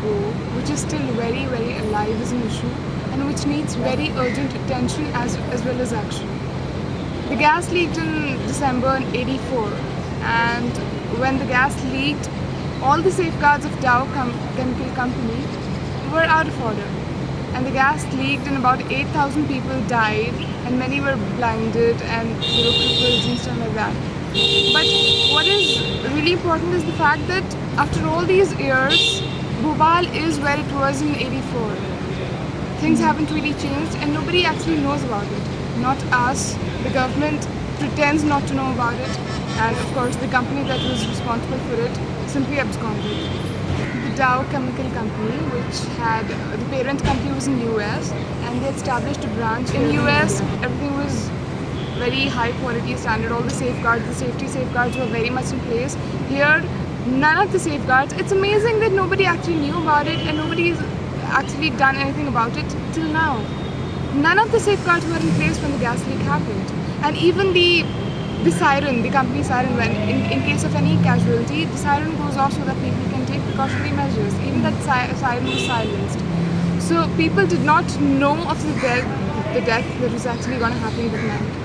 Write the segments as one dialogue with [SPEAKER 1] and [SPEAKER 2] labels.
[SPEAKER 1] cargo, which is still very, very alive as an issue and which needs very urgent attention as well as action. The gas leaked in December 84, and when the gas leaked, all the safeguards of Dow Chemical Company were out of order. And the gas leaked and about 8,000 people died and many were blinded and they were crippled and stuff like that. But what is really important is the fact that after all these years, Bhopal is where it was in 84. Things haven't really changed and nobody actually knows about it. Not us, the government pretends not to know about it, and of course the company that was responsible for it simply absconded. The Dow Chemical Company, which had the parent company was in US and they established a branch in US. Everything was very high quality standard, all the safeguards, the safety safeguards were very much in place. Here, none of the safeguards. It's amazing that nobody actually knew about it and nobody's actually done anything about it till now. None of the safeguards were in place when the gas leak happened. And even the siren, the company siren, when in case of any casualty, the siren goes off so that people can take precautionary measures. Even that siren was silenced. So people did not know of the death that was actually going to happen that night.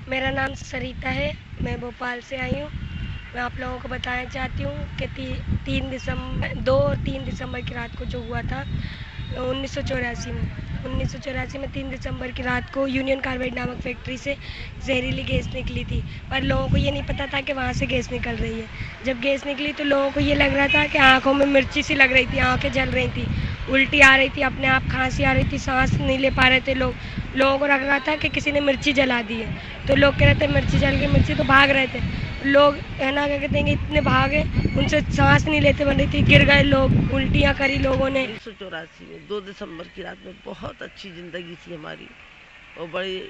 [SPEAKER 2] मेरा नाम सरिता है, मैं भोपाल से आई हूँ। मैं आप लोगों को बताना चाहती हूँ कि 2 और 3 दिसंबर की रात को जो हुआ था 1984 में 3 दिसंबर की रात को यूनियन कार्बाइड नामक फैक्ट्री से जहरीली गैस निकली थी, पर लोगों को ये नहीं पता था कि वहाँ से गैस निकल रही है। जब गैस निकली तो लोगों को ये लग रहा था कि आँखों में मिर्ची सी लग रही थी, आँखें जल रही थी, उल्टी आ रही थी, अपने आप खांसी आ रही थी, सांस नहीं ले पा रहे थे लोगों को लग रहा था कि किसी ने मिर्ची जला दी है। तो लोग कह रहे थे मिर्ची जल गई, मिर्ची, तो भाग रहे थे लोग, है ना, क्या कहते हैं, इतने भागे, उनसे सांस नहीं लेते बन रही थी, गिर गए लोग, उल्टियाँ करी लोगों ने।
[SPEAKER 3] 1984 में 2 दिसंबर की रात में बहुत अच्छी ज़िंदगी थी हमारी और बड़े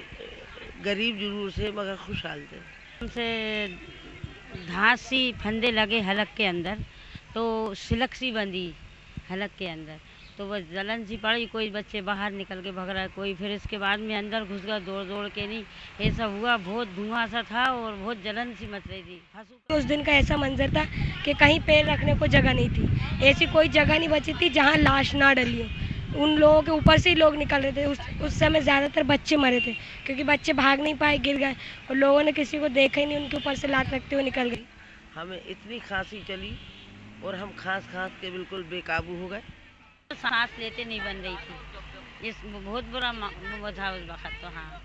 [SPEAKER 3] गरीब जरूर से मगर खुशहाल थे।
[SPEAKER 4] हमसे धांसी फंदे लगे हलक के अंदर, तो सिलक सी बंधी हलक के अंदर, तो बस जलन सी पड़ी, कोई बच्चे बाहर निकल के भग रहा है, कोई फिर इसके बाद में अंदर घुस गया दौड़ के, नहीं ये सब हुआ। बहुत धुआं सा था और बहुत जलन सी मच रही थी।
[SPEAKER 2] उस दिन का ऐसा मंजर था कि कहीं पैर रखने को जगह नहीं थी, ऐसी कोई जगह नहीं बची थी जहाँ लाश ना डली हो। उन लोगों के ऊपर से ही लोग निकल रहे थे। उस समय ज़्यादातर बच्चे मरे थे क्योंकि बच्चे भाग नहीं पाए, गिर गए और लोगों ने किसी को देखा ही नहीं, उनके ऊपर से लात रखते हुए निकल गई।
[SPEAKER 3] हमें इतनी खांसी चली और हम खांस के बिल्कुल बेकाबू हो गए।
[SPEAKER 4] सांस लेते नहीं बन रही थी, इस बहुत बुरा वो था उस वक्त तो। हाँ।